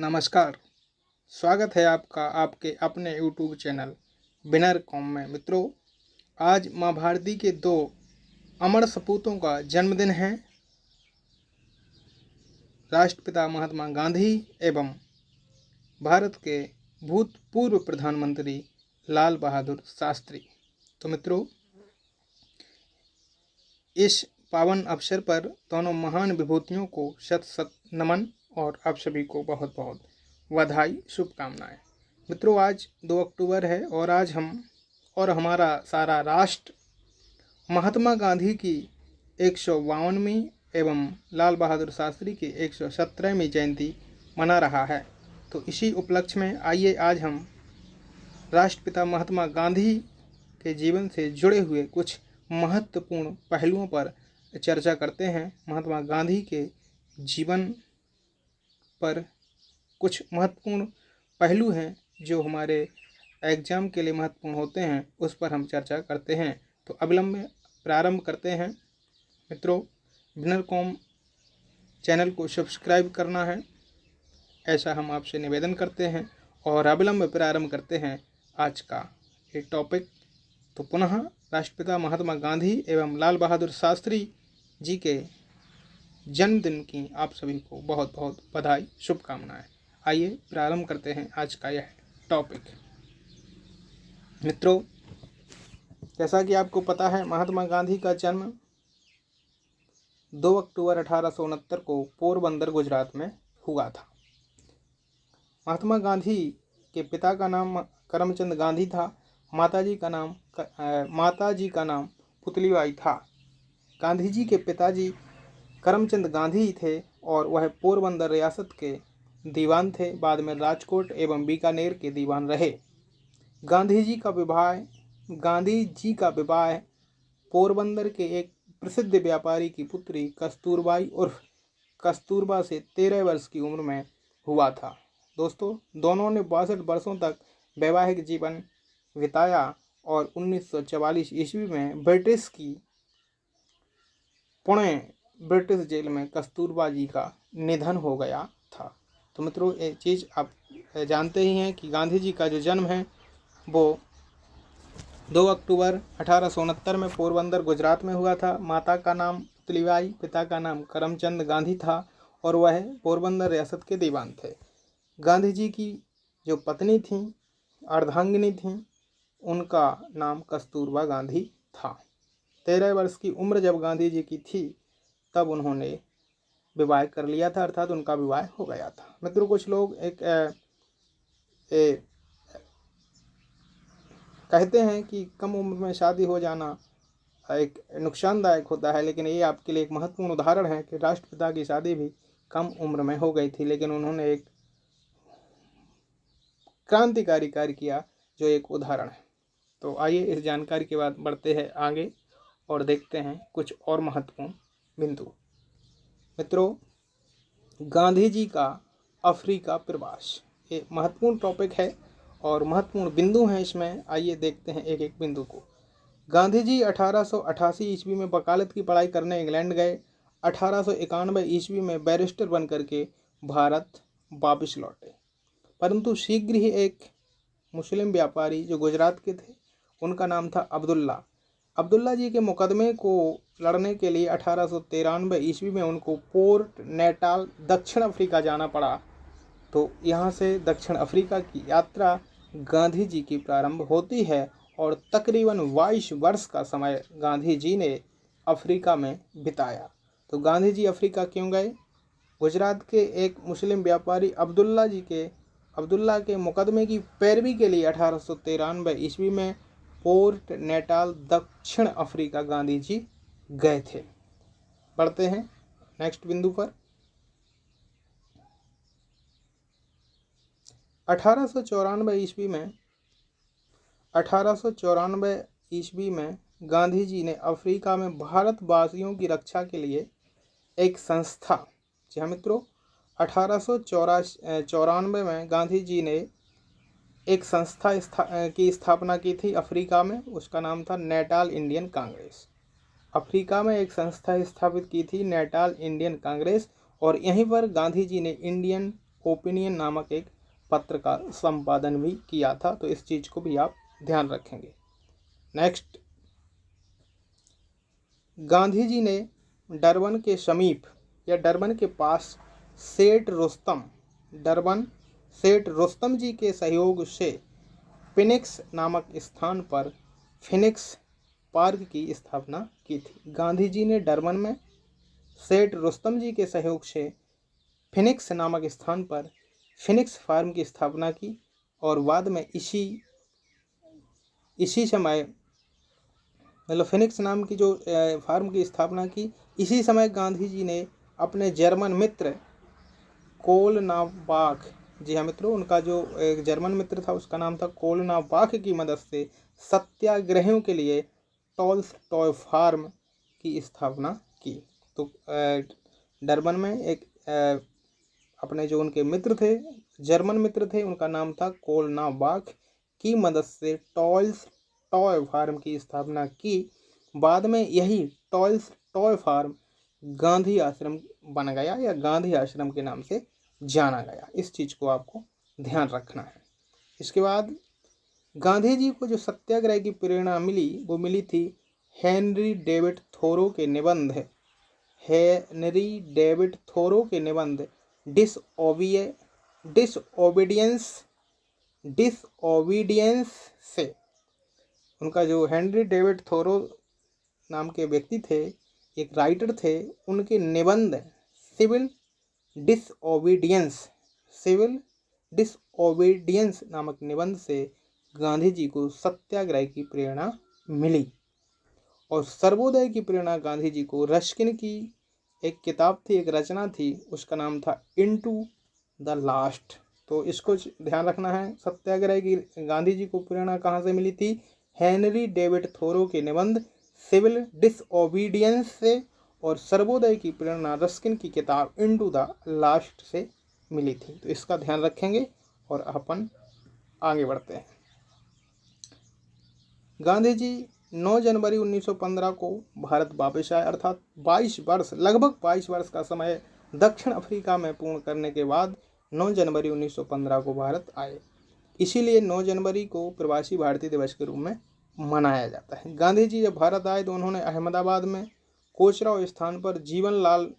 नमस्कार। स्वागत है आपका आपके अपने YouTube चैनल विनर कॉम में। मित्रों, आज माँ भारती के दो अमर सपूतों का जन्मदिन है। राष्ट्रपिता महात्मा गांधी एवं भारत के भूतपूर्व प्रधानमंत्री लाल बहादुर शास्त्री। तो मित्रों, इस पावन अवसर पर दोनों महान विभूतियों को शत शत नमन और आप सभी को बहुत बहुत बधाई, शुभकामनाएं। मित्रों, आज 2 अक्टूबर है और आज हम और हमारा सारा राष्ट्र महात्मा गांधी की 152वीं एवं लाल बहादुर शास्त्री की 117वीं जयंती मना रहा है। तो इसी उपलक्ष्य में आइए आज हम राष्ट्रपिता महात्मा गांधी के जीवन से जुड़े हुए कुछ महत्वपूर्ण पहलुओं पर चर्चा करते हैं। महात्मा गांधी के जीवन पर कुछ महत्वपूर्ण पहलू हैं जो हमारे एग्जाम के लिए महत्वपूर्ण होते हैं, उस पर हम चर्चा करते हैं। तो अविलंब में प्रारंभ करते हैं। मित्रों, विनर कॉम चैनल को सब्सक्राइब करना है, ऐसा हम आपसे निवेदन करते हैं और अविलंब प्रारंभ करते हैं आज का ये टॉपिक। तो पुनः राष्ट्रपिता महात्मा गांधी एवं लाल बहादुर शास्त्री जी के जन्मदिन की आप सभी को बहुत बहुत बधाई, शुभकामनाएं। आइए प्रारंभ करते हैं आज का यह टॉपिक। मित्रों, जैसा कि आपको पता है, महात्मा गांधी का जन्म 2 अक्टूबर 1869 को पोरबंदर, गुजरात में हुआ था। महात्मा गांधी के पिता का नाम करमचंद गांधी था। माताजी का नाम पुतलीबाई था। गांधी जी के पिताजी करमचंद गांधी थे और वह पोरबंदर रियासत के दीवान थे। बाद में राजकोट एवं बीकानेर के दीवान रहे। गांधी जी का विवाह पोरबंदर के एक प्रसिद्ध व्यापारी की पुत्री कस्तूरबाई उर्फ कस्तूरबा से 13 वर्ष की उम्र में हुआ था। दोस्तों, दोनों ने 62 वर्षों तक वैवाहिक जीवन बिताया और 1944 ईस्वी में पुणे ब्रिटिश जेल में कस्तूरबा जी का निधन हो गया था। तो मित्रों, ये चीज़ आप जानते ही हैं कि गांधी जी का जो जन्म है वो 2 अक्टूबर 1869 में पोरबंदर, गुजरात में हुआ था। माता का नाम पुतलीबाई, पिता का नाम करमचंद गांधी था और वह पोरबंदर रियासत के दीवान थे। गांधी जी की जो पत्नी थी, अर्धांगिनी थी, उनका नाम कस्तूरबा गांधी था। 13 वर्ष की उम्र जब गांधी जी की थी तब उन्होंने विवाह कर लिया था, अर्थात उनका विवाह हो गया था। मित्रों, कुछ लोग कहते हैं कि कम उम्र में शादी हो जाना एक नुकसानदायक होता है, लेकिन ये आपके लिए एक महत्वपूर्ण उदाहरण है कि राष्ट्रपिता की शादी भी कम उम्र में हो गई थी, लेकिन उन्होंने एक क्रांतिकारी कार्य किया जो एक उदाहरण है। तो आइए इस जानकारी के बाद बढ़ते हैं आगे और देखते हैं कुछ और महत्वपूर्ण बिंदु। मित्रों, गांधी जी का अफ्रीका प्रवास ये महत्वपूर्ण टॉपिक है और महत्वपूर्ण बिंदु हैं इसमें। आइए देखते हैं एक एक बिंदु को। गांधी जी 1888 ईस्वी में वकालत की पढ़ाई करने इंग्लैंड गए। 1891 ईस्वी में बैरिस्टर बन करके भारत वापस लौटे, परंतु शीघ्र ही एक मुस्लिम व्यापारी जो गुजरात के थे, उनका नाम था अब्दुल्ला जी के मुकदमे को लड़ने के लिए 1893 ईस्वी में उनको पोर्ट नेटाल, दक्षिण अफ्रीका जाना पड़ा। तो यहाँ से दक्षिण अफ्रीका की यात्रा गांधी जी की प्रारंभ होती है और तकरीबन 22 वर्ष का समय गांधी जी ने अफ्रीका में बिताया। तो गांधी जी अफ्रीका क्यों गए? गुजरात के एक मुस्लिम व्यापारी अब्दुल्ला के मुकदमे की पैरवी के लिए 1893 ईस्वी में पोर्ट नेटाल, दक्षिण अफ्रीका गांधी जी गए थे। बढ़ते हैं नेक्स्ट बिंदु पर। 1894 ईस्वी में गांधी जी ने अफ्रीका में भारतवासियों की रक्षा के लिए एक संस्था, जी हाँ मित्रों, 1894 में गांधी जी ने एक संस्था की स्थापना की थी अफ्रीका में। उसका नाम था नेटाल इंडियन कांग्रेस। अफ्रीका में एक संस्था स्थापित की थी नेटाल इंडियन कांग्रेस और यहीं पर गांधी जी ने इंडियन ओपिनियन नामक एक पत्र का संपादन भी किया था। तो इस चीज़ को भी आप ध्यान रखेंगे। नेक्स्ट, गांधी जी ने डरबन के समीप या डरबन के पास सेठ रुस्तम जी के सहयोग से फिनिक्स नामक स्थान पर फिनिक्स पार्क की स्थापना की थी। गांधी जी ने डरबन में सेठ रुस्तम जी के सहयोग से फिनिक्स नामक स्थान पर फिनिक्स फार्म की स्थापना की और बाद में इसी समय मतलब फिनिक्स नाम की जो फार्म की स्थापना की, इसी समय गांधी जी ने अपने जर्मन मित्र कोलनाबाख, जी हाँ मित्रों, उनका जो एक जर्मन मित्र था उसका नाम था कोलनाबाख, की मदद से सत्याग्रहियों के लिए टॉलस्टॉय फार्म की स्थापना की। तो डरबन में एक अपने जो उनके मित्र थे, जर्मन मित्र थे, उनका नाम था कोलनाबाख, की मदद से टॉय फार्म की स्थापना की। बाद में यही टॉय फार्म गांधी आश्रम बन गया या गांधी आश्रम के नाम से जाना गया। इस चीज़ को आपको ध्यान रखना है। इसके बाद गांधी जी को जो सत्याग्रह की प्रेरणा मिली वो मिली थी हेनरी डेविड थोरो के निबंध डिसओबीडियंस से। उनका जो हेनरी डेविड थोरो नाम के व्यक्ति थे, एक राइटर थे, उनके निबंध सिविल डिसओबीडियंस नामक निबंध से गांधी जी को सत्याग्रह की प्रेरणा मिली। और सर्वोदय की प्रेरणा गांधी जी को रस्किन की एक किताब थी, एक रचना थी, उसका नाम था इनटू द लास्ट। तो इसको ध्यान रखना है। सत्याग्रह की गांधी जी को प्रेरणा कहाँ से मिली थी? हेनरी डेविड थोरो के निबंध सिविल डिसओबीडियंस से, और सर्वोदय की प्रेरणा रस्किन की किताब इनटू द लास्ट से मिली थी। तो इसका ध्यान रखेंगे और अपन आगे बढ़ते हैं। गांधी जी 9 जनवरी 1915 को भारत वापस आए, अर्थात 22 वर्ष, लगभग 22 वर्ष का समय दक्षिण अफ्रीका में पूर्ण करने के बाद 9 जनवरी 1915 को भारत आए। इसीलिए 9 जनवरी को प्रवासी भारतीय दिवस के रूप में मनाया जाता है। गांधी जी जब भारत आए तो उन्होंने अहमदाबाद में कोचराव स्थान पर जीवनलाल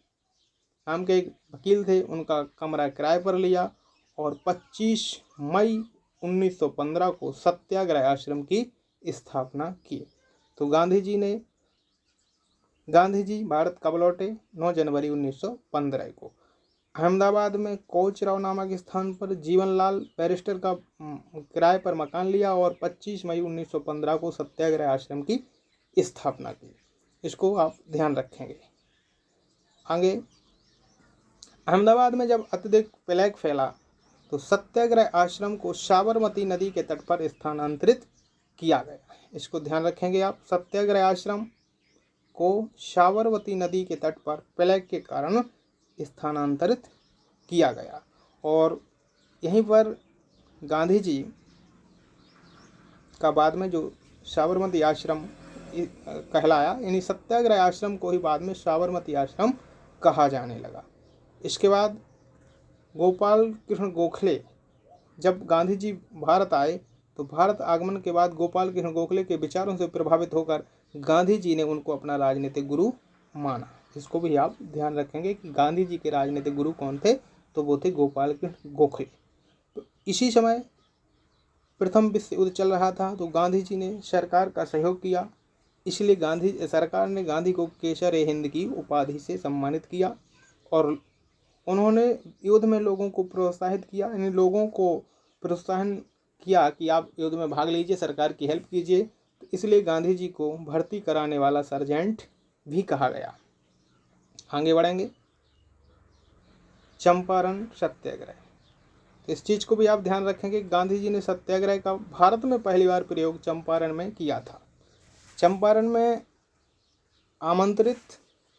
नाम के एक वकील थे, उनका कमरा किराए पर लिया और 25 मई 1915 को सत्याग्रह आश्रम की स्थापना की। तो गांधी जी भारत कब लौटे? 9 जनवरी 1915 को। अहमदाबाद में कोचराव नामक स्थान पर जीवनलाल बैरिस्टर का किराए पर मकान लिया और 25 मई 1915 को सत्याग्रह आश्रम की स्थापना की। इसको आप ध्यान रखेंगे। आगे, अहमदाबाद में जब अत्यधिक प्लेग फैला तो सत्याग्रह आश्रम को साबरमती नदी के तट पर स्थानांतरित किया गया। इसको ध्यान रखेंगे आप। सत्याग्रह आश्रम को साबरमती नदी के तट पर प्लेग के कारण स्थानांतरित किया गया और यहीं पर गांधी जी का बाद में जो साबरमती आश्रम कहलाया, यानी सत्याग्रह आश्रम को ही बाद में साबरमती आश्रम कहा जाने लगा। इसके बाद गोपाल कृष्ण गोखले, जब गांधी जी भारत आए तो भारत आगमन के बाद गोपाल कृष्ण गोखले के विचारों से प्रभावित होकर गांधी जी ने उनको अपना राजनीतिक गुरु माना। इसको भी आप ध्यान रखेंगे कि गांधी जी के राजनीतिक गुरु कौन थे? तो वो थे गोपाल कृष्ण गोखले। तो इसी समय प्रथम विश्व युद्ध चल रहा था, तो गांधी जी ने सरकार का सहयोग किया, इसलिए सरकार ने गांधी को केसर-ए-हिंद की उपाधि से सम्मानित किया और उन्होंने युद्ध में लोगों को प्रोत्साहित किया, यानी लोगों को प्रोत्साहन किया कि आप युद्ध में भाग लीजिए, सरकार की हेल्प कीजिए। तो इसलिए गांधी जी को भर्ती कराने वाला सर्जेंट भी कहा गया। आगे बढ़ेंगे। चंपारण सत्याग्रह, तो इस चीज़ को भी आप ध्यान रखेंगे। गांधी जी ने सत्याग्रह का भारत में पहली बार प्रयोग चंपारण में किया था। चंपारण में आमंत्रित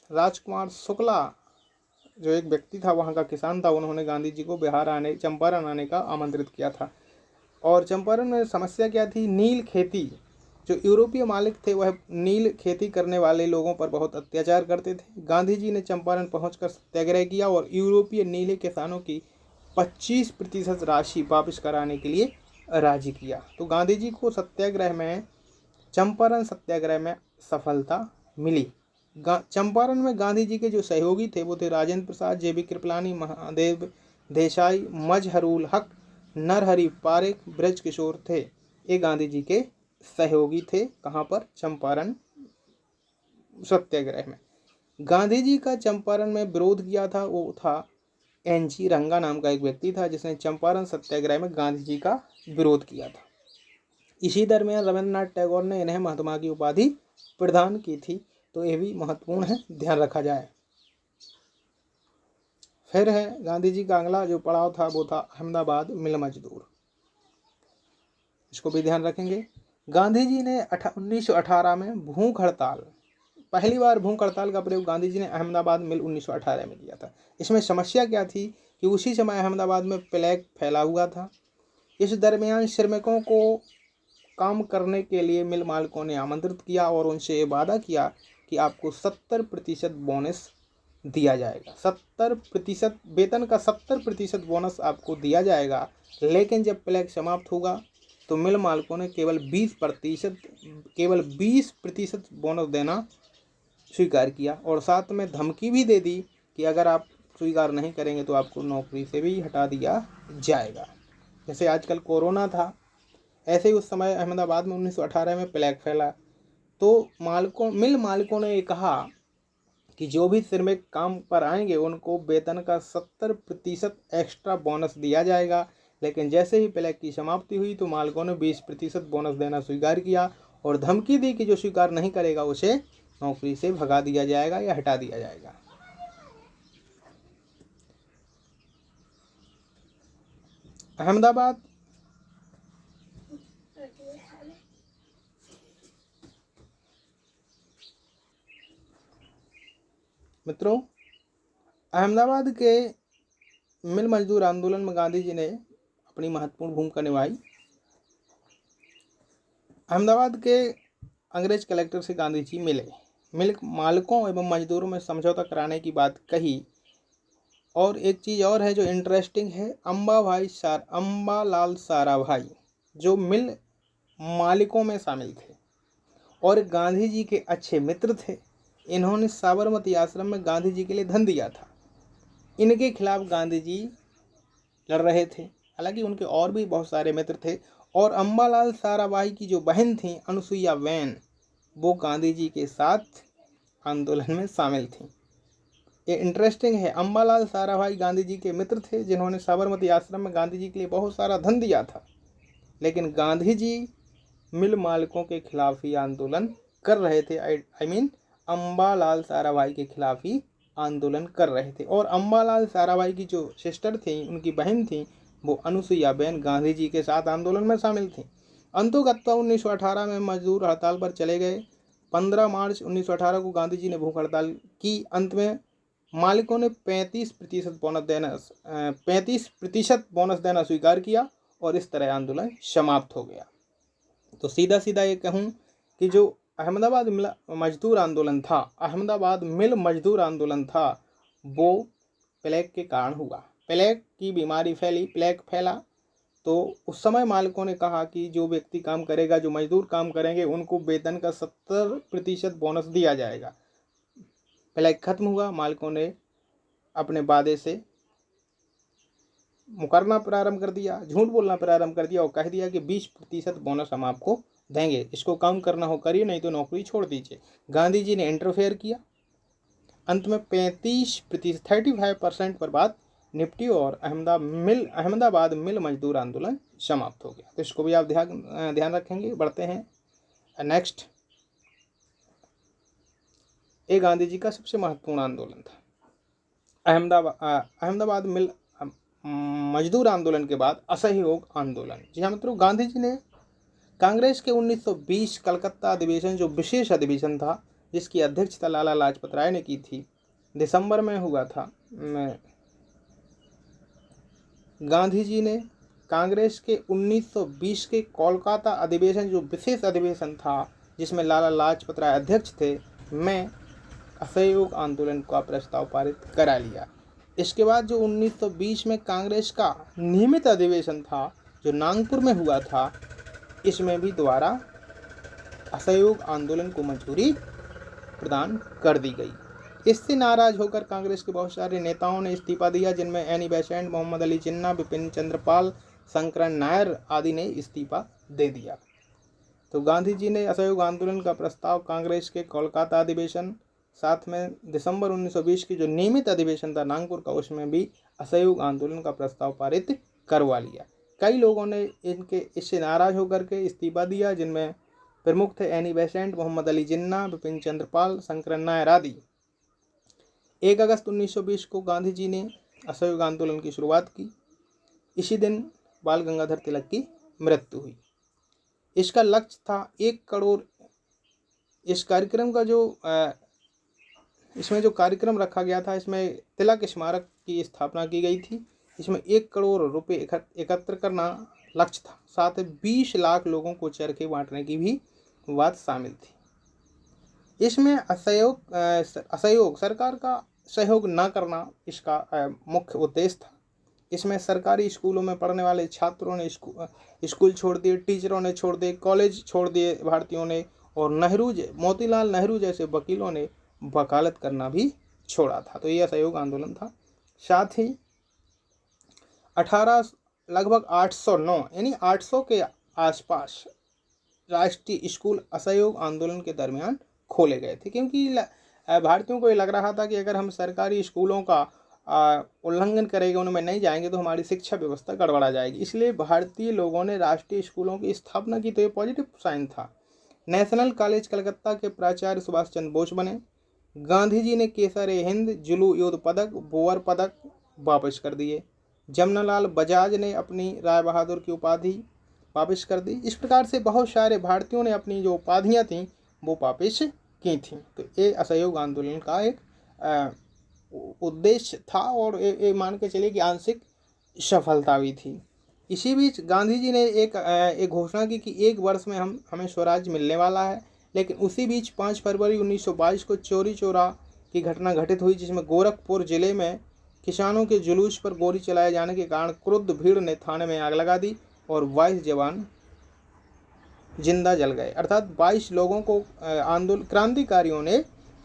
राजकुमार शुक्ला जो एक व्यक्ति था, वहाँ का किसान था, उन्होंने गांधी जी को चंपारण आने का आमंत्रित किया था। और चंपारण में समस्या क्या थी? नील खेती। जो यूरोपीय मालिक थे वह नील खेती करने वाले लोगों पर बहुत अत्याचार करते थे। गांधी जी ने चंपारण पहुंचकर सत्याग्रह किया और यूरोपीय नीले किसानों की 25% राशि वापस कराने के लिए राजी किया। तो गांधी जी को सत्याग्रह में, चंपारण सत्याग्रह में सफलता मिली। चंपारण में गांधी जी के जो सहयोगी थे वो थे राजेंद्र प्रसाद, JB कृपलानी, महादेव देसाई, मजहरुल हक, नरहरि पारेख, ब्रज किशोर थे। ये गांधी जी के सहयोगी थे। कहाँ पर? चंपारण सत्याग्रह में। गांधी जी का चंपारण में विरोध किया था वो था NG रंगा नाम का एक व्यक्ति था, जिसने चंपारण सत्याग्रह में गांधी जी का विरोध किया था। इसी दरमियान रविंद्रनाथ टैगोर ने इन्हें महात्मा की उपाधि प्रदान की थी। तो ये भी महत्वपूर्ण है, ध्यान रखा जाए। फिर है गांधी जी का अगला जो पड़ाव था वो था अहमदाबाद मिल मजदूर। इसको भी ध्यान रखेंगे। गांधी जी ने 1918 में भूख हड़ताल, पहली बार भूख हड़ताल का प्रयोग गांधी जी ने अहमदाबाद मिल 1918 में किया था। इसमें समस्या क्या थी कि उसी समय अहमदाबाद में प्लेग फैला हुआ था। इस दरमियान श्रमिकों को काम करने के लिए मिल मालिकों ने आमंत्रित किया और उनसे ये वादा किया कि आपको 70% बोनस दिया जाएगा। 70% वेतन का 70% बोनस आपको दिया जाएगा। लेकिन जब प्लेग समाप्त होगा तो मिल मालिकों ने केवल 20% बोनस देना स्वीकार किया और साथ में धमकी भी दे दी कि अगर आप स्वीकार नहीं करेंगे तो आपको नौकरी से भी हटा दिया जाएगा। जैसे आजकल कोरोना था, ऐसे ही उस समय अहमदाबाद में 1918 में प्लेग फैला। तो मिल मालिकों ने ये कहा कि जो भी श्रमिक काम पर आएंगे उनको वेतन का 70% एक्स्ट्रा बोनस दिया जाएगा। लेकिन जैसे ही प्लेग की समाप्ति हुई तो मालिकों ने 20% बोनस देना स्वीकार किया और धमकी दी कि जो स्वीकार नहीं करेगा उसे नौकरी से भगा दिया जाएगा या हटा दिया जाएगा। अहमदाबाद मित्रों, अहमदाबाद के मिल मजदूर आंदोलन में गांधी जी ने अपनी महत्वपूर्ण भूमिका निभाई। अहमदाबाद के अंग्रेज कलेक्टर से गांधी जी मिले, मिल मालिकों एवं मजदूरों में समझौता कराने की बात कही। और एक चीज़ और है जो इंटरेस्टिंग है, अम्बालाल साराभाई जो मिल मालिकों में शामिल थे और गांधी जी के अच्छे मित्र थे। इन्होंने साबरमती आश्रम में गांधी जी के लिए धन दिया था। इनके खिलाफ गांधी जी लड़ रहे थे। हालांकि उनके और भी बहुत सारे मित्र थे। और अम्बालाल साराभाई की जो बहन थी अनुसुईया वैन, वो गांधी जी के साथ आंदोलन में शामिल थी। ये इंटरेस्टिंग है। अम्बालाल साराभाई गांधी जी के मित्र थे जिन्होंने साबरमती आश्रम में गांधी जी के लिए बहुत सारा धन दिया था। लेकिन गांधी जी मिल मालिकों के खिलाफ ही आंदोलन कर रहे थे। अम्बालाल साराभाई के खिलाफ ही आंदोलन कर रहे थे। और अम्बालाल साराभाई की जो सिस्टर थी, उनकी बहन थी, वो अनुसुईया बेन गांधी जी के साथ आंदोलन में शामिल थी। अंतोगत्वा 1918 में मजदूर हड़ताल पर चले गए। 15 मार्च 1918 को गांधी जी ने भूख हड़ताल की। अंत में मालिकों ने 35% बोनस देना स्वीकार किया और इस तरह आंदोलन समाप्त हो गया। तो सीधा सीधा ये कहूँ कि जो अहमदाबाद मजदूर आंदोलन था, अहमदाबाद मिल मजदूर आंदोलन था, वो प्लेग के कारण हुआ। प्लेग की बीमारी फैली, प्लेग फैला। तो उस समय मालिकों ने कहा कि जो व्यक्ति काम करेगा, जो मजदूर काम करेंगे, उनको वेतन का 70% बोनस दिया जाएगा। प्लेग खत्म हुआ, मालिकों ने अपने वादे से मुकरना प्रारंभ कर दिया, झूठ बोलना प्रारंभ कर दिया और कह दिया कि 20% बोनस हम आपको देंगे, इसको काम करना हो करिए, नहीं तो नौकरी छोड़ दीजिए। गांधी जी ने इंटरफेयर किया। अंत में 35% पर बात निपटी और अहमदाबाद मिल मजदूर आंदोलन समाप्त हो गया। तो इसको भी आप ध्यान रखेंगे। बढ़ते हैं नेक्स्ट। ये गांधी जी का सबसे महत्वपूर्ण आंदोलन था। अहमदाबाद मिल मजदूर आंदोलन के बाद असहयोग आंदोलन। जी हाँ मित्रों, गांधी जी ने कांग्रेस के 1920 कलकत्ता अधिवेशन, जो विशेष अधिवेशन था जिसकी अध्यक्षता लाला लाजपत राय ने की थी, दिसंबर में हुआ था। गांधी जी ने कांग्रेस के 1920 के कोलकाता अधिवेशन, जो विशेष अधिवेशन था जिसमें लाला लाजपत राय अध्यक्ष थे, में असहयोग आंदोलन का प्रस्ताव पारित करा लिया। इसके बाद जो 1920 में कांग्रेस का नियमित अधिवेशन था जो नागपुर में हुआ था, इसमें भी दोबारा असहयोग आंदोलन को मंजूरी प्रदान कर दी गई। इससे नाराज होकर कांग्रेस के बहुत सारे नेताओं ने इस्तीफा दिया, जिनमें एनी बेसेंट, मोहम्मद अली जिन्ना, बिपिन चंद्र पाल, शंकरन नायर आदि ने इस्तीफा दे दिया। तो गांधी जी ने असहयोग आंदोलन का प्रस्ताव कांग्रेस के कोलकाता अधिवेशन, साथ में दिसंबर 1920 की जो नियमित अधिवेशन था नागपुर का, उसमें भी असहयोग आंदोलन का प्रस्ताव पारित करवा लिया। कई लोगों ने इससे नाराज होकर के इस्तीफा दिया, जिनमें प्रमुख थे एनी बेसेंट, मोहम्मद अली जिन्ना, बिपिन चंद्र पाल, शंकरन नायर आदि। 1 अगस्त 1920 को गांधी जी ने असहयोग आंदोलन की शुरुआत की। इसी दिन बाल गंगाधर तिलक की मृत्यु हुई। इसका लक्ष्य था 1 करोड़। इस कार्यक्रम का इसमें जो कार्यक्रम रखा गया था, इसमें तिलक स्मारक की स्थापना की गई थी। इसमें 1 करोड़ रुपए एकत्र करना लक्ष्य था। साथ ही 20 लाख लोगों को चरखे बांटने की भी बात शामिल थी। इसमें असहयोग सरकार का सहयोग न करना इसका मुख्य उद्देश्य था। इसमें सरकारी स्कूलों में पढ़ने वाले छात्रों ने स्कूल छोड़ दिए, टीचरों ने छोड़ दिए, कॉलेज छोड़ दिए भारतीयों ने, और मोतीलाल नेहरू जैसे वकीलों ने वकालत करना भी छोड़ा था। तो यह असहयोग आंदोलन था। साथ ही लगभग 809 यानी 800 के आसपास राष्ट्रीय स्कूल असहयोग आंदोलन के दरमियान खोले गए थे, क्योंकि भारतीयों को ये लग रहा था कि अगर हम सरकारी स्कूलों का उल्लंघन करेंगे, उनमें नहीं जाएंगे, तो हमारी शिक्षा व्यवस्था गड़बड़ा जाएगी। इसलिए भारतीय लोगों ने राष्ट्रीय स्कूलों की स्थापना की। तो ये पॉजिटिव साइन था। नेशनल कॉलेज कलकत्ता के प्राचार्य सुभाष चंद्र बोस बने। गांधी जी ने केसर-ए-हिंद, जुलू युद्ध पदक, बोअर पदक वापस कर दिए। जमनालाल बजाज ने अपनी राय बहादुर की उपाधि वापस कर दी। इस प्रकार से बहुत सारे भारतीयों ने अपनी जो उपाधियां थीं वो वापस की थीं। तो ये असहयोग आंदोलन का एक उद्देश्य था, और ये मान के चलिए कि आंशिक सफलता भी थी। इसी बीच गांधी जी ने एक घोषणा की कि 1 वर्ष में हमें स्वराज्य मिलने वाला है। लेकिन उसी बीच 5 फरवरी 1922 को चौरी चौरा की घटना घटित हुई, जिसमें गोरखपुर जिले में किसानों के जुलूस पर गोली चलाए जाने के कारण क्रुद्ध भीड़ ने थाने में आग लगा दी और 22 जवान जिंदा जल गए। अर्थात 22 लोगों को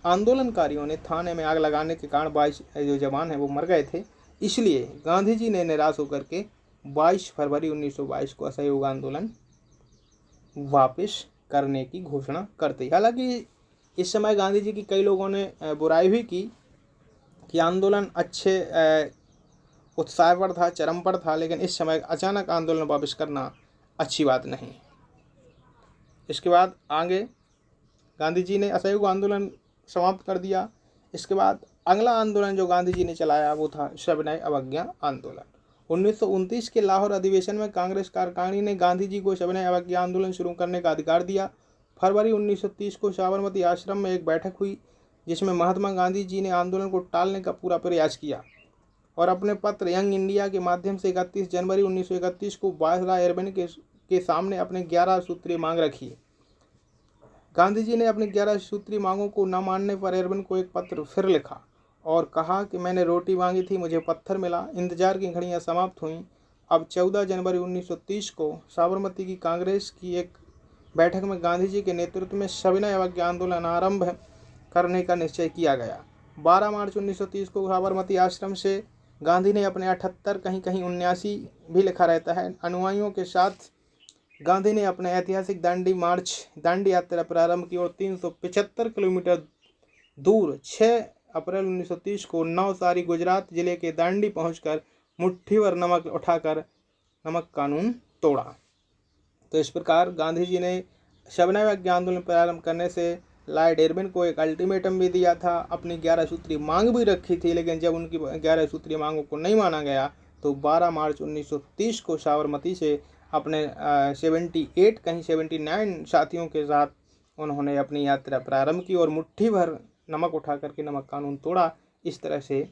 आंदोलनकारियों ने थाने में आग लगाने के कारण 22 जो जवान हैं वो मर गए थे। इसलिए गांधी जी ने निराश होकर के 22 फरवरी 1922 को असहयोग आंदोलन वापस करने की घोषणा करते। हालांकि इस समय गांधी जी की कई लोगों ने बुराई भी की कि आंदोलन अच्छे उत्साह पर था, चरम पर था, लेकिन इस समय अचानक आंदोलन वापस करना अच्छी बात नहीं। इसके बाद आगे गांधी जी ने असहयोग आंदोलन समाप्त कर दिया। इसके बाद अगला आंदोलन जो गांधी जी ने चलाया वो था सविनय अवज्ञा आंदोलन। 1929 के लाहौर अधिवेशन में कांग्रेस कार्यकारिणी ने गांधी जी को सविनय अवज्ञा आंदोलन शुरू करने का अधिकार दिया। फरवरी 1930 को साबरमती आश्रम में एक बैठक हुई, जिसमें महात्मा गांधी जी ने आंदोलन को टालने का पूरा प्रयास किया और अपने पत्र यंग इंडिया के माध्यम से 31 जनवरी 1931 को वायसराय इरविन के सामने अपने 11 सूत्रीय मांग रखी। गांधी जी ने अपनी 11 सूत्रीय मांगों को न मानने पर इरविन को एक पत्र फिर लिखा और कहा कि मैंने रोटी मांगी थी, मुझे पत्थर मिला, इंतजार की घड़ियां समाप्त हुईं। अब 14 जनवरी 1930 को साबरमती की कांग्रेस की एक बैठक में गांधी जी के नेतृत्व में सविनय अवज्ञा आंदोलन आरंभ करने का निश्चय किया गया। 12 मार्च 1930 को साबरमती आश्रम से गांधी ने अपने 78 कहीं 79 भी लिखा रहता है अनुयायियों के साथ गांधी ने अपने ऐतिहासिक दांडी यात्रा प्रारंभ की और 375 किलोमीटर दूर 6 अप्रैल 1930 को नवसारी गुजरात जिले के दांडी पहुंचकर मुट्ठी भर नमक उठाकर नमक कानून तोड़ा। तो इस प्रकार गांधी जी ने सविनय अवज्ञा आंदोलन प्रारंभ करने से लॉर्ड इरविन को एक अल्टीमेटम भी दिया था, अपनी 11 सूत्रीय मांग भी रखी थी, लेकिन जब उनकी 11 सूत्रीय मांगों को नहीं माना गया तो 12 मार्च 1930 को साबरमती से अपने 78 कहीं 79 साथियों के साथ उन्होंने अपनी यात्रा प्रारंभ की और मुट्ठी भर नमक उठा करके नमक कानून तोड़ा। इस तरह से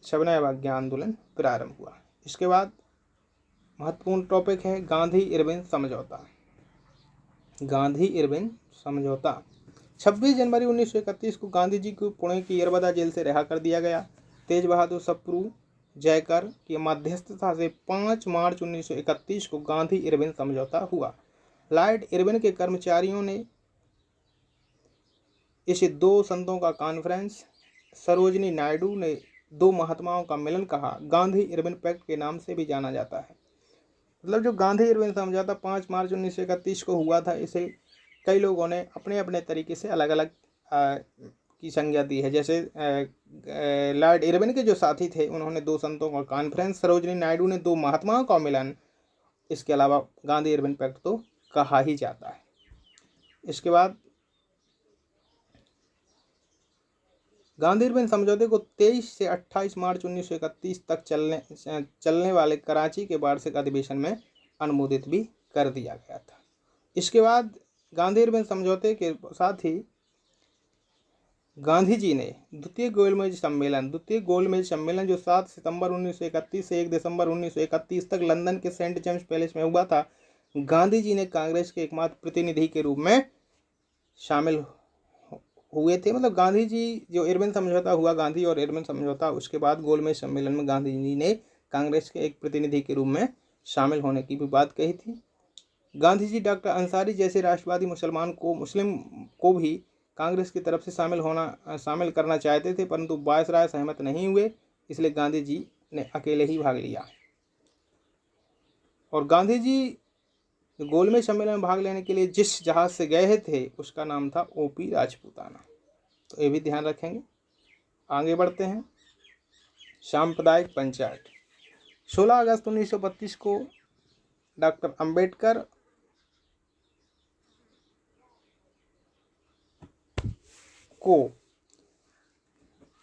सविनय अवज्ञा आंदोलन प्रारंभ हुआ। इसके बाद महत्वपूर्ण टॉपिक है गांधी इरविन समझौता। गांधी इरविन समझौता 26 जनवरी 1931 को गांधी जी को पुणे की यरबदा जेल से रिहा कर दिया गया। तेज बहादुर सप्रू जयकर की मध्यस्थता से 5 मार्च 1931 को गांधी इरविन समझौता हुआ। लॉर्ड इरविन के कर्मचारियों ने इसे 2 संतों का कॉन्फ्रेंस, सरोजिनी नायडू ने 2 महात्माओं का मिलन कहा। गांधी इरविन पैक्ट के नाम से भी जाना जाता है। मतलब जो गांधी इरविन समझौता 5 मार्च 1931 को हुआ था, इसे कई लोगों ने अपने अपने तरीके से अलग अलग की संज्ञा दी है। जैसे लॉर्ड इरविन के जो साथी थे उन्होंने 2 संतों का कॉन्फ्रेंस, सरोजिनी नायडू ने 2 महात्माओं का मिलन, इसके अलावा गांधी इरविन पैक्ट तो कहा ही जाता है। इसके बाद गांधी इरविन समझौते को 23 से 28 मार्च 1931 तक चलने वाले कराची के वार्षिक अधिवेशन में अनुमोदित भी कर दिया गया था। इसके बाद गांधी इरविन समझौते के साथ ही गांधी जी ने द्वितीय गोलमेज सम्मेलन जो 7 सितंबर 1931 से 1 दिसंबर 1931 तक लंदन के सेंट जेम्स पैलेस में हुआ था, गांधी जी ने कांग्रेस के एकमात्र प्रतिनिधि के रूप में शामिल हुए थे। मतलब गांधी जी जो इरविन समझौता हुआ, गांधी और इरविन समझौता, उसके बाद गोलमेज सम्मेलन में गांधी जी ने कांग्रेस के एक प्रतिनिधि के रूप में शामिल होने की भी बात कही थी। गांधी जी डॉक्टर अंसारी जैसे राष्ट्रवादी मुसलिम को भी कांग्रेस की तरफ से शामिल करना चाहते थे, परंतु वायसराय सहमत नहीं हुए, इसलिए गांधी जी ने अकेले ही भाग लिया। और गांधी जी गोलमेज सम्मेलन में भाग लेने के लिए जिस जहाज से गए थे उसका नाम था ओपी राजपूताना, तो ये भी ध्यान रखेंगे। आगे बढ़ते हैं। सांप्रदायिक पंचायत 16 अगस्त 1932 को डॉक्टर अंबेडकर को,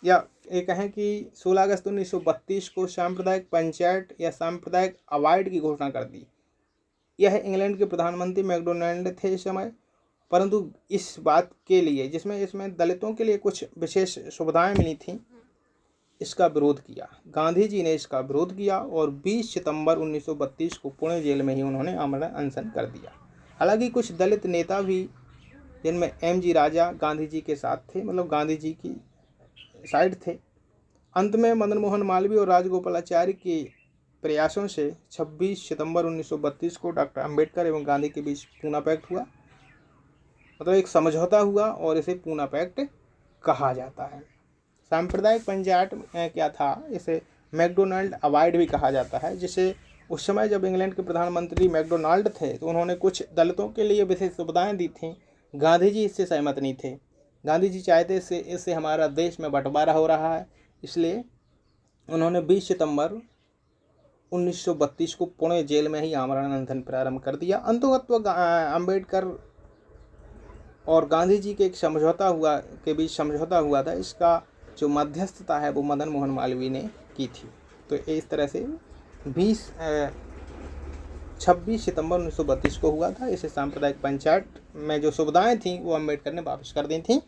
या ये कहें कि 16 अगस्त 1932 को सांप्रदायिक पंचायत या सांप्रदायिक अवार्ड की घोषणा कर दी। यह इंग्लैंड के प्रधानमंत्री मैकडोनाल्ड थे इस समय, परंतु इस बात के लिए इसमें दलितों के लिए कुछ विशेष सुविधाएं मिली थीं, इसका विरोध किया। गांधी जी ने इसका विरोध किया और 20 सितंबर 1932 को पुणे जेल में ही उन्होंने आमरण अनशन कर दिया। हालांकि कुछ दलित नेता भी, जिनमें MG राजा गांधी जी के साथ थे, मतलब गांधी जी की साइड थे। अंत में मदन मोहन मालवीय और राजगोपालाचारी के प्रयासों से 26 सितंबर 1932 को डॉक्टर अंबेडकर एवं गांधी के बीच पूना पैक्ट हुआ। मतलब एक समझौता हुआ और इसे पूना पैक्ट कहा जाता है। सांप्रदायिक पंचायत क्या था, इसे मैकडोनाल्ड अवार्ड भी कहा जाता है, जिसे उस समय जब इंग्लैंड के प्रधानमंत्री मैकडोनाल्ड थे तो उन्होंने कुछ दलितों के लिए विशेष सुविधाएं दी थीं। गांधी जी इससे सहमत नहीं थे। गांधी जी चाहते इससे हमारा देश में बंटवारा हो रहा है, इसलिए उन्होंने 20 सितंबर 1932 को पुणे जेल में ही आमरण अनशन प्रारंभ कर दिया। अंततः अंबेडकर और गांधी जी के बीच समझौता हुआ था। इसका जो मध्यस्थता है वो मदन मोहन मालवीय ने की थी। तो इस तरह से 26 सितंबर 1932 को हुआ था। इसे सांप्रदायिक पंचायत में जो सुविधाएं थीं वो अंबेडकर ने वापस कर दी थी,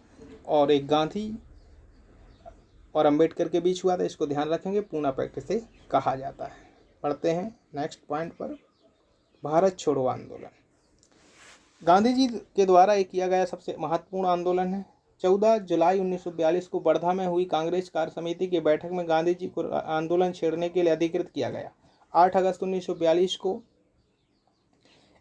और एक गांधी और अंबेडकर के बीच हुआ था। इसको ध्यान रखेंगे, पूना पैक्ट से कहा जाता है। पढ़ते हैं नेक्स्ट पॉइंट पर। भारत छोड़ो आंदोलन गांधी जी के द्वारा ये किया गया सबसे महत्वपूर्ण आंदोलन है। 14 जुलाई 1942 को वर्धा में हुई कांग्रेस कार्य समिति की बैठक में गांधी जी को आंदोलन छेड़ने के लिए अधिकृत किया गया। 8 अगस्त 1942 को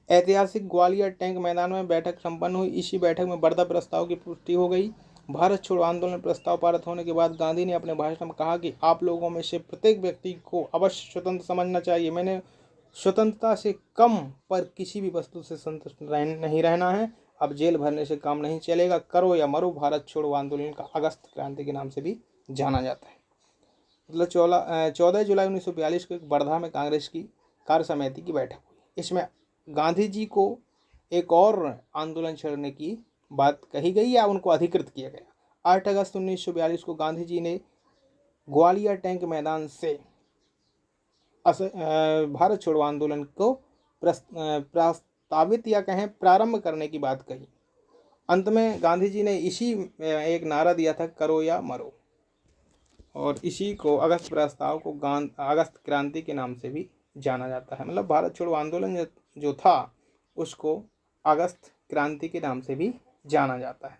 ऐतिहासिक ग्वालियर टैंक मैदान में बैठक संपन्न हुई। इसी बैठक में वर्धा प्रस्ताव की पुष्टि हो गई। भारत छोड़ो आंदोलन प्रस्ताव पारित होने के बाद गांधी ने अपने भाषण में कहा कि आप लोगों में से प्रत्येक व्यक्ति को अवश्य स्वतंत्र समझना चाहिए। मैंने स्वतंत्रता से कम पर किसी भी वस्तु से संतुष्ट नहीं रहना है। अब जेल भरने से काम नहीं चलेगा। करो या मरो। भारत छोड़ो आंदोलन का अगस्त क्रांति के नाम से भी जाना जाता है। मतलब 14 जुलाई 1942 को वर्धा में कांग्रेस की कार्य समिति की बैठक हुई। इसमें गांधी जी को एक और आंदोलन छेड़ने की बात कही गई या उनको अधिकृत किया गया। 8 अगस्त 1942 को गांधी जी ने ग्वालियर टैंक मैदान से भारत छोड़ो आंदोलन को प्रस्तावित या कहें प्रारंभ करने की बात कही। अंत में गांधी जी ने इसी एक नारा दिया था, करो या मरो, और इसी को अगस्त प्रस्ताव को अगस्त क्रांति के नाम से भी जाना जाता है। मतलब भारत छोड़ो आंदोलन जो था उसको अगस्त क्रांति के नाम से भी जाना जाता है।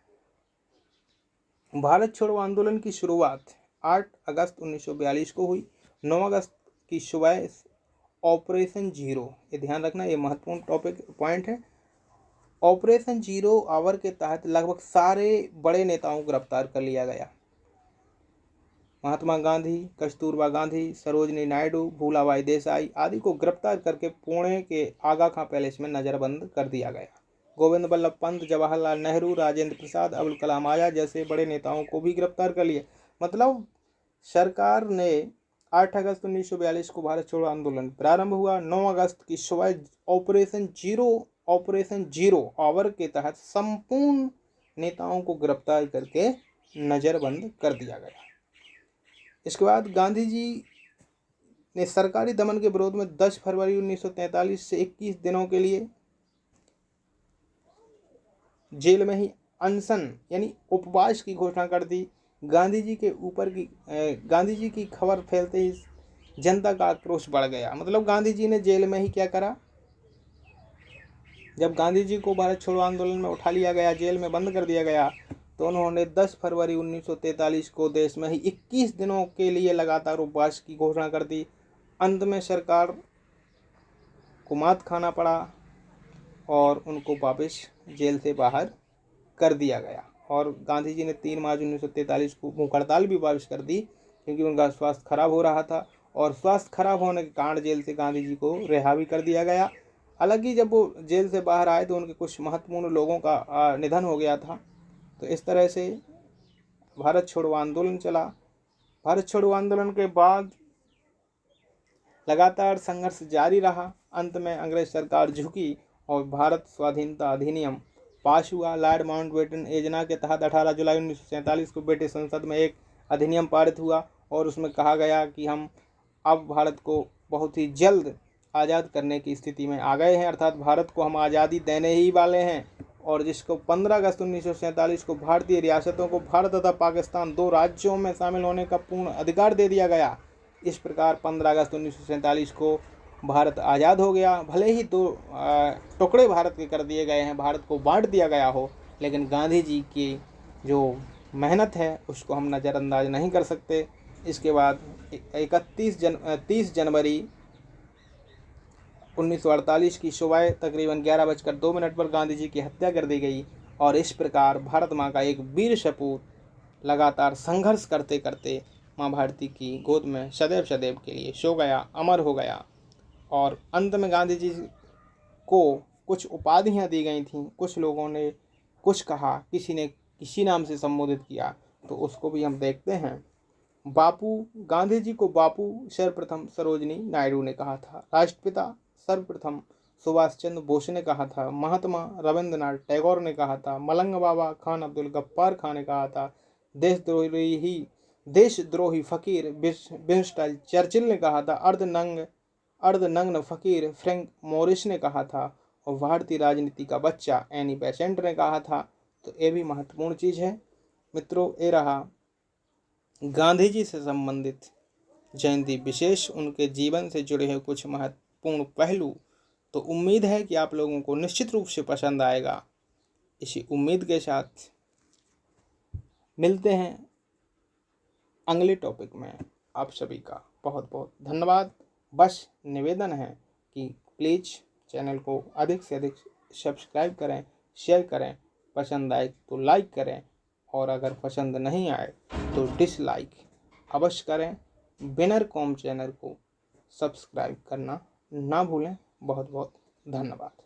भारत छोड़ो आंदोलन की शुरुआत 8 अगस्त 1942 को हुई। 9 अगस्त की सुबह ऑपरेशन जीरो, ये ध्यान रखना, ये महत्वपूर्ण टॉपिक पॉइंट है। ऑपरेशन जीरो आवर के तहत लगभग सारे बड़े नेताओं को गिरफ्तार कर लिया गया। महात्मा गांधी, कस्तूरबा गांधी, सरोजनी नायडू, भूलाबाई देसाई आदि को गिरफ्तार करके पुणे के आगा खां पैलेस में नजरबंद कर दिया गया। गोविंद बल्लभ पंत, जवाहरलाल नेहरू, राजेंद्र प्रसाद, अब्दुल कलाम आजाद जैसे बड़े नेताओं को भी गिरफ्तार कर लिया। मतलब सरकार ने 8 अगस्त 1942 को भारत छोड़ो आंदोलन प्रारंभ हुआ। 9 अगस्त की सुबह ऑपरेशन जीरो आवर के तहत संपूर्ण नेताओं को गिरफ्तार करके नजरबंद कर दिया गया। इसके बाद गांधी जी ने सरकारी दमन के विरोध में 10 फरवरी 1943 से 21 दिनों के लिए जेल में ही अनशन यानी उपवास की घोषणा कर दी। गांधी जी की खबर फैलते ही जनता का आक्रोश बढ़ गया। मतलब गांधी जी ने जेल में ही क्या करा, जब गांधी जी को भारत छोड़ो आंदोलन में उठा लिया गया, जेल में बंद कर दिया गया, तो उन्होंने 10 फरवरी 1943 को देश में ही 21 दिनों के लिए लगातार उपवास की घोषणा कर दी। अंत में सरकार को मात खाना पड़ा और उनको वापस जेल से बाहर कर दिया गया। और गांधी जी ने 3 मार्च 1943 को भूख हड़ताल भी वापस कर दी, क्योंकि उनका स्वास्थ्य खराब हो रहा था, और स्वास्थ्य खराब होने के कारण जेल से गांधी जी को रिहा भी कर दिया गया। हालांकि जब वो जेल से बाहर आए तो उनके कुछ महत्वपूर्ण लोगों का निधन हो गया था। तो इस तरह से भारत छोड़ो आंदोलन चला। भारत छोड़ो आंदोलन के बाद लगातार संघर्ष जारी रहा। अंत में अंग्रेज सरकार झुकी और भारत स्वाधीनता अधिनियम पास हुआ। लॉर्ड माउंटबेटन योजना के तहत 18 जुलाई 1947 को ब्रिटिश संसद में एक अधिनियम पारित हुआ और उसमें कहा गया कि हम अब भारत को बहुत ही जल्द आज़ाद करने की स्थिति में आ गए हैं, अर्थात भारत को हम आज़ादी देने ही वाले हैं। और जिसको 15 अगस्त 1947 को भारतीय रियासतों को भारत तथा पाकिस्तान 2 राज्यों में शामिल होने का पूर्ण अधिकार दे दिया गया। इस प्रकार 15 अगस्त 1947 को भारत आज़ाद हो गया। भले ही 2 टुकड़े भारत के कर दिए गए हैं, भारत को बांट दिया गया हो, लेकिन गांधी जी की जो मेहनत है उसको हम नज़रअंदाज नहीं कर सकते। इसके बाद 30 जनवरी 1948 की सुबह तकरीबन 11:02 पर गांधी जी की हत्या कर दी गई। और इस प्रकार भारत माँ का एक वीर सपूत लगातार संघर्ष करते करते माँ भारती की गोद में सदैव सदैव के लिए सो गया, अमर हो गया। और अंत में गांधी जी को कुछ उपाधियाँ दी गई थीं। कुछ लोगों ने कुछ कहा, किसी ने किसी नाम से संबोधित किया, तो उसको भी हम देखते हैं। गांधी जी को बापू सर्वप्रथम सरोजनी नायडू ने कहा था। राष्ट्रपिता सर्वप्रथम सुभाष चंद्र बोस ने कहा था। महात्मा रविंद्रनाथ टैगोर ने कहा था। मलंग बाबा खान अब्दुल गफ्फार खान ने कहा था। देशद्रोही फकीर विंस्टन चर्चिल ने कहा था। अर्धनग्न फकीर फ्रैंक मोरिस ने कहा था। और भारतीय राजनीति का बच्चा एनी बेसेंट ने कहा था। तो ये भी महत्वपूर्ण चीज़ है मित्रों। ये रहा गांधी जी से संबंधित जयंती विशेष, उनके जीवन से जुड़े हुए कुछ महत्वपूर्ण पहलू। तो उम्मीद है कि आप लोगों को निश्चित रूप से पसंद आएगा। इसी उम्मीद के साथ मिलते हैं अगले टॉपिक में। आप सभी का बहुत बहुत धन्यवाद। बस निवेदन है कि प्लीज़ चैनल को अधिक से अधिक सब्सक्राइब करें, शेयर करें, पसंद आए तो लाइक करें, और अगर पसंद नहीं आए तो डिसलाइक अवश्य करें। विनर कॉम चैनल को सब्सक्राइब करना ना भूलें। बहुत बहुत धन्यवाद।